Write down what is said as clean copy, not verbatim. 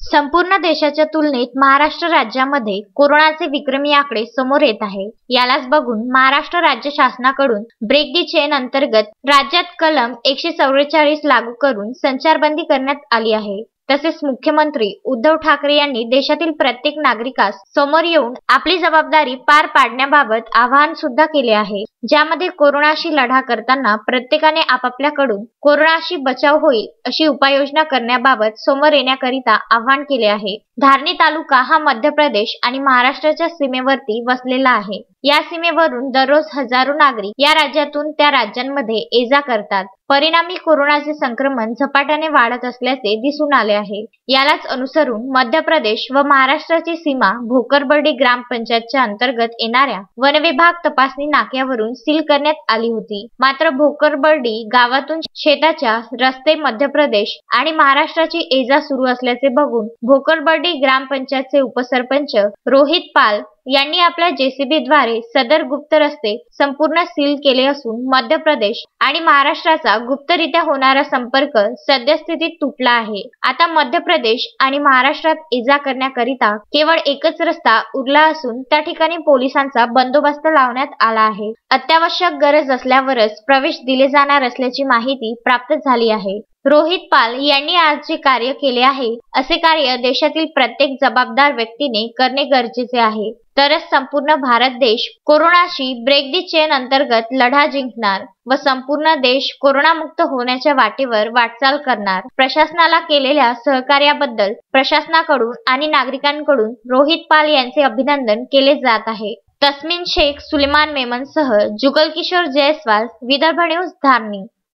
संपूर्ण देशाच्या तुलनेत महाराष्ट्र राज्यामध्ये कोरोनाचे विक्रमी आकडे समोर येत आहे। यालाच बघून महाराष्ट्र राज्य शासनाकडून ब्रेक दी चेन अंतर्गत राज्यात कलम 144 लागू करून संचारबंदी करण्यात आली आहे। तसेच मुख्यमंत्री उद्धव ठाकरे यांनी देशातील प्रत्येक नागरिकास समोर येऊन आपली जबाबदारी पार पाडण्याबाबत आवाहन सुद्धा केले आहे, ज्यामध्ये कोरोनाशी लढा करताना प्रत्येकाने आपापल्याकडून कोरोनाशी बचाव होईल अशी उपाययोजना करण्याबाबत समोर येण्याकरिता आवाहन केले आहे। धारणी तालुका हा मध्य प्रदेश आणि महाराष्ट्राच्या सीमेवरती वसलेला आहे। या सीमेवरून दररोज हजारो नागरिक या राज्यातून त्या राज्यांमध्ये ये-जा करतात। परिणामी कोरोनाचे संक्रमण झपाट्याने वाढत असल्याचे दिसून आले आहे। यालाच अनुसरून मध्य प्रदेश व महाराष्ट्राची सीमा भोकरबर्डी ग्रामपंचायतच्या अंतर्गत येणाऱ्या वनविभाग तपासणी नाक्यावरून सील करण्यात आली होती। मात्र भोकरबर्डी गावातून शेताच्या रस्ते मध्य प्रदेश आणि महाराष्ट्राची ये-जा सुरू असल्याचे बघून भोकरबर्डी ग्रामपंचायतचे उपसरपंच रोहित पाल यांनी आपल्या जेसीबी द्वारे सदर गुप्त रस्ते संपूर्ण सील केले असून मध्य प्रदेश आणि महाराष्ट्राचा गुप्तरित्या होणारा संपर्क सद्यस्थितीत तुटला आहे। आता मध्य प्रदेश आणि महाराष्ट्रात ये-जा करण्याकरिता केवळ एकच रस्ता उरला असून त्या ठिकाणी पोलिसांचा बंदोबस्त लावण्यात आला आहे। अत्यावश्यक गरज असल्यावरच प्रवेश दिले जाणार असल्याची माहिती प्राप्त झाली आहे। रोहित पाल यांनी आज जे कार्य केले आहे असे कार्य देशातील प्रत्येक जबाबदार व्यक्तीने करणे गरजेचे आहे, तरच संपूर्ण भारत देश कोरोनाशी ब्रेक दी चेन अंतर्गत लढा जिंकणार व संपूर्ण देश कोरोनामुक्त होण्याच्या वाटेवर वाटचाल करणार। प्रशासनाला केलेल्या सहकार्याबद्दल प्रशासनाकडून आणि नागरिकांकडून रोहित पाल यांचे अभिनंदन केले जात आहे। तस्मीन शेख, सुलेमान मेमनसह जुगल किशोर जयस्वाल, विदर्भ न्यूज, धारणी।